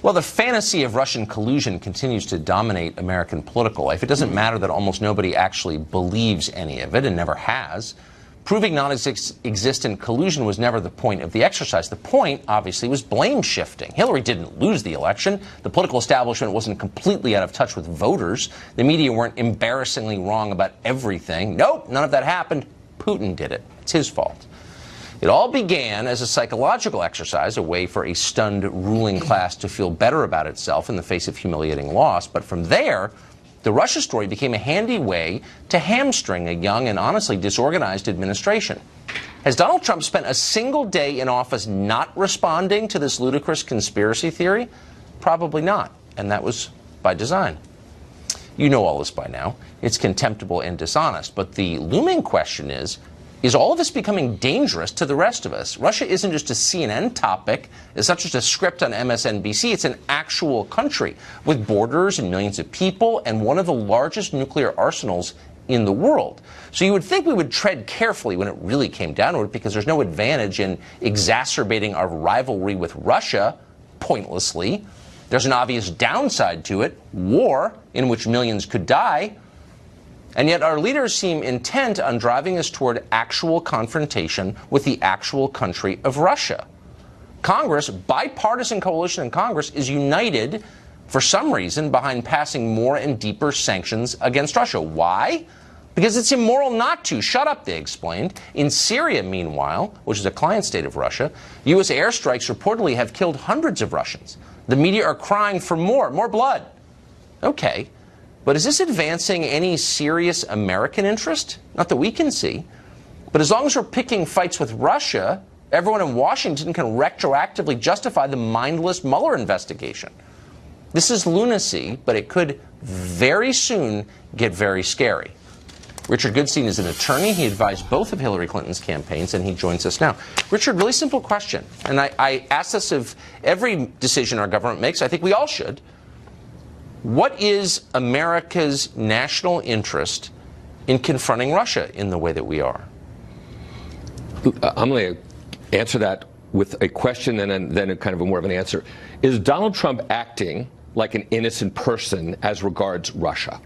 Well, the fantasy of Russian collusion continues to dominate American political life. It doesn't matter that almost nobody actually believes any of it and never has. Proving non-existent collusion was never the point of the exercise. The point, obviously, was blame shifting. Hillary didn't lose the election. The political establishment wasn't completely out of touch with voters. The media weren't embarrassingly wrong about everything. Nope, none of that happened. Putin did it. It's his fault. It all began as a psychological exercise, a way for a stunned ruling class to feel better about itself in the face of humiliating loss. But from there, the Russia story became a handy way to hamstring a young and honestly disorganized administration. Has Donald Trump spent a single day in office not responding to this ludicrous conspiracy theory? Probably not. And that was by design. You know all this by now. It's contemptible and dishonest. But the looming question is all of this becoming dangerous to the rest of us? Russia isn't just a CNN topic. It's not just a script on MSNBC. It's an actual country with borders and millions of people and one of the largest nuclear arsenals in the world. So you would think we would tread carefully when it really came down to it, because there's no advantage in exacerbating our rivalry with Russia pointlessly. There's an obvious downside to it, war in which millions could die. And yet our leaders seem intent on driving us toward actual confrontation with the actual country of Russia. Congress, bipartisan coalition in Congress, is united for some reason behind passing more and deeper sanctions against Russia. Why? Because it's immoral not to. Shut up, they explained. In Syria, meanwhile, which is a client state of Russia, U.S. airstrikes reportedly have killed hundreds of Russians. The media are crying for more blood. Okay. But is this advancing any serious American interest? Not that we can see. But as long as we're picking fights with Russia, everyone in Washington can retroactively justify the mindless Mueller investigation. This is lunacy, but it could very soon get very scary. Richard Goodstein is an attorney. He advised both of Hillary Clinton's campaigns, and he joins us now. Richard, really simple question. And I ask this of every decision our government makes. I think we all should. What is America's national interest in confronting Russia in the way that we are? I'm going to answer that with a question and then a kind of more of an answer. Is Donald Trump acting like an innocent person as regards Russia?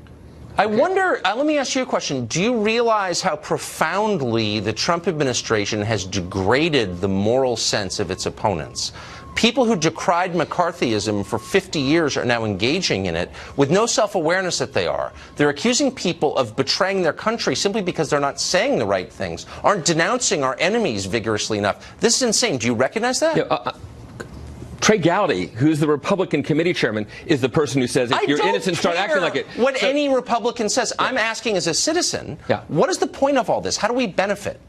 I wonder, let me ask you a question. Do you realize how profoundly the Trump administration has degraded the moral sense of its opponents? People who decried McCarthyism for 50 years are now engaging in it with no self-awareness that they are. They're accusing people of betraying their country simply because they're not saying the right things, aren't denouncing our enemies vigorously enough. This is insane. Do you recognize that? Yeah, Trey Gowdy, who's the Republican committee chairman, is the person who says if you're innocent, start acting like it. What any Republican says. Yeah. I'm asking as a citizen, what is the point of all this? How do we benefit?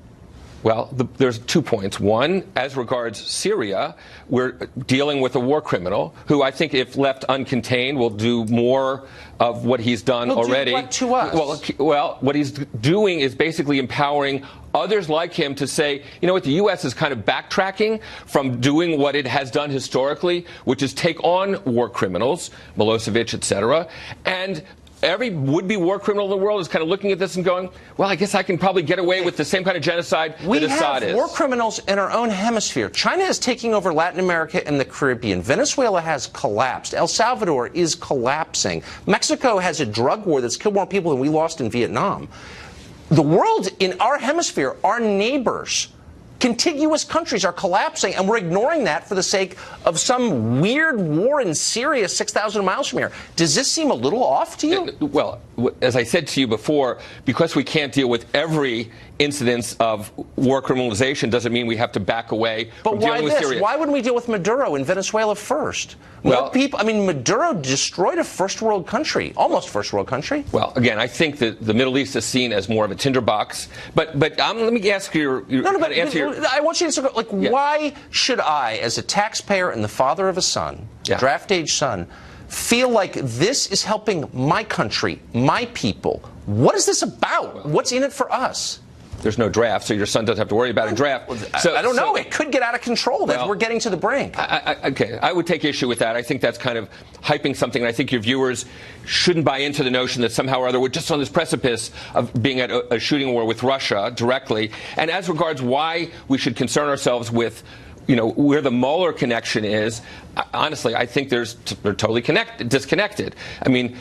Well, there's 2 points. One, as regards Syria, we're dealing with a war criminal who I think, if left uncontained, will do more of what he's done already. Do what to us? Well, what he's doing is basically empowering others like him to say, you know what, the U.S. is kind of backtracking from doing what it has done historically, which is take on war criminals, Milosevic, etc., and every would-be war criminal in the world is kind of looking at this and going, well, I guess I can probably get away with the same kind of genocide that Assad is. We have war criminals in our own hemisphere. China is taking over Latin America and the Caribbean. Venezuela has collapsed. El Salvador is collapsing. Mexico has a drug war that's killed more people than we lost in Vietnam. The world in our hemisphere, our neighbors, contiguous countries are collapsing, and we're ignoring that for the sake of some weird war in Syria 6,000 miles from here. Does this seem a little off to you? Well, as I said to you before, because we can't deal with every incidence of war criminalization doesn't mean we have to back away from dealing with Syria. Why wouldn't we deal with Maduro in Venezuela first? Maduro destroyed a first world country, almost first world country. Well, again, I think that the Middle East is seen as more of a tinderbox. But let me ask you I want you to answer, why should I, as a taxpayer and the father of a son, draft age son, feel like this is helping my country, my people? What is this about? What's in it for us? There's no draft, so your son doesn't have to worry about a draft. So I don't know. It could get out of control. We're getting to the brink. Okay, I would take issue with that. I think that's kind of hyping something. And I think your viewers shouldn't buy into the notion that somehow or other we're just on this precipice of being at a shooting war with Russia directly. And as regards why we should concern ourselves with where the Mueller connection is, honestly, I think they're totally disconnected. I mean,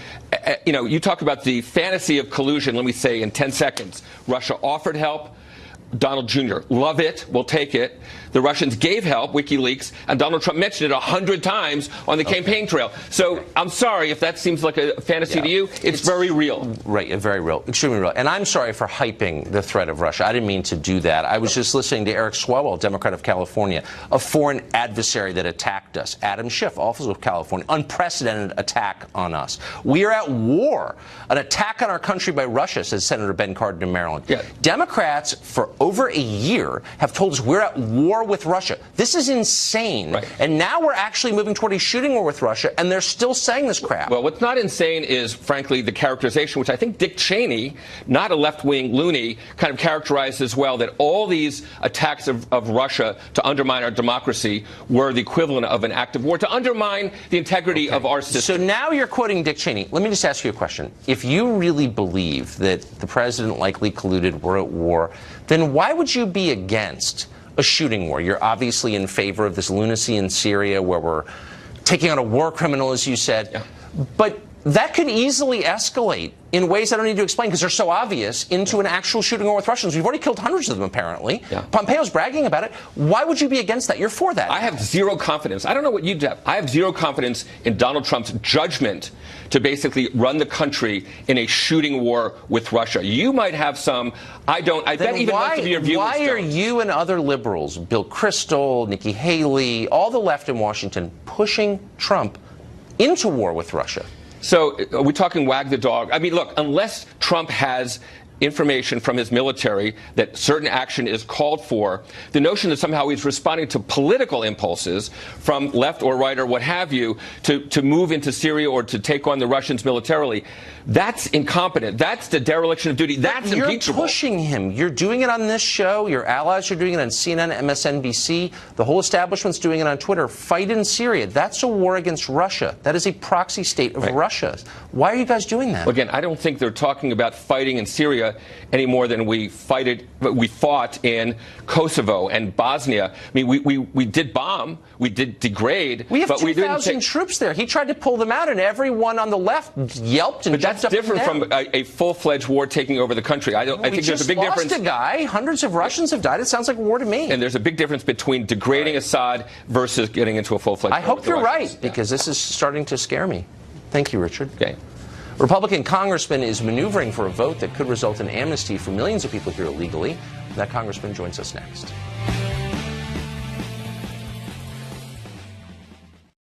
you talk about the fantasy of collusion. Let me say in 10 seconds, Russia offered help. Donald Jr. Love it. We'll take it. The Russians gave help, WikiLeaks, and Donald Trump mentioned it 100 times on the campaign trail. So I'm sorry if that seems like a fantasy to you. It's very real. Right, very real, extremely real. And I'm sorry for hyping the threat of Russia. I didn't mean to do that. I was just listening to Eric Swalwell, Democrat of California, a foreign adversary that attacked us. Adam Schiff, also of California, unprecedented attack on us. We are at war. An attack on our country by Russia, says Senator Ben Cardin of Maryland. Yeah. Democrats, for over a year, have told us we're at war with Russia. This is insane. Right. And now we're actually moving toward a shooting war with Russia, and they're still saying this crap. Well, what's not insane is, frankly, the characterization, which I think Dick Cheney, not a left-wing loony, kind of characterized as well, that all these attacks of Russia to undermine our democracy were the equivalent of an act of war, to undermine the integrity of our system. So now you're quoting Dick Cheney. Let me just ask you a question. If you really believe that the president likely colluded, we're at war, then why would you be against a shooting war? You're obviously in favor of this lunacy in Syria where we're taking on a war criminal, as you said. Yeah. But that could easily escalate in ways I don't need to explain because they're so obvious into an actual shooting war with Russians. We've already killed hundreds of them, apparently. Yeah. Pompeo's bragging about it. Why would you be against that? You're for that. I have zero confidence. I don't know what you have. I have zero confidence in Donald Trump's judgment to basically run the country in a shooting war with Russia. You might have some. I don't. I bet even most of your viewers Why are you and other liberals, Bill Kristol, Nikki Haley, all the left in Washington, pushing Trump into war with Russia? So are we talking wag the dog? I mean, look, unless Trump has information from his military that certain action is called for, the notion that somehow he's responding to political impulses from left or right or what have you to move into Syria or to take on the Russians militarily, that's incompetent. That's the dereliction of duty. That's impeachable. You're pushing him. You're doing it on this show. Your allies are doing it on CNN, MSNBC. The whole establishment's doing it on Twitter. Fight in Syria. That's a war against Russia. That is a proxy state of Russia. Why are you guys doing that? Again, I don't think they're talking about fighting in Syria any more than we fought in Kosovo and Bosnia. I mean, we did bomb, we did degrade, we have but 2,000 troops there. He tried to pull them out, and everyone on the left yelped and jumped up. That's different from a full-fledged war taking over the country. I think there's a big difference. We just lost a guy. Hundreds of Russians have died. It sounds like a war to me. And there's a big difference between degrading Assad versus getting into a full-fledged war. I hope you're right, because this is starting to scare me. Thank you, Richard. Okay. Republican congressman is maneuvering for a vote that could result in amnesty for millions of people here illegally. That congressman joins us next.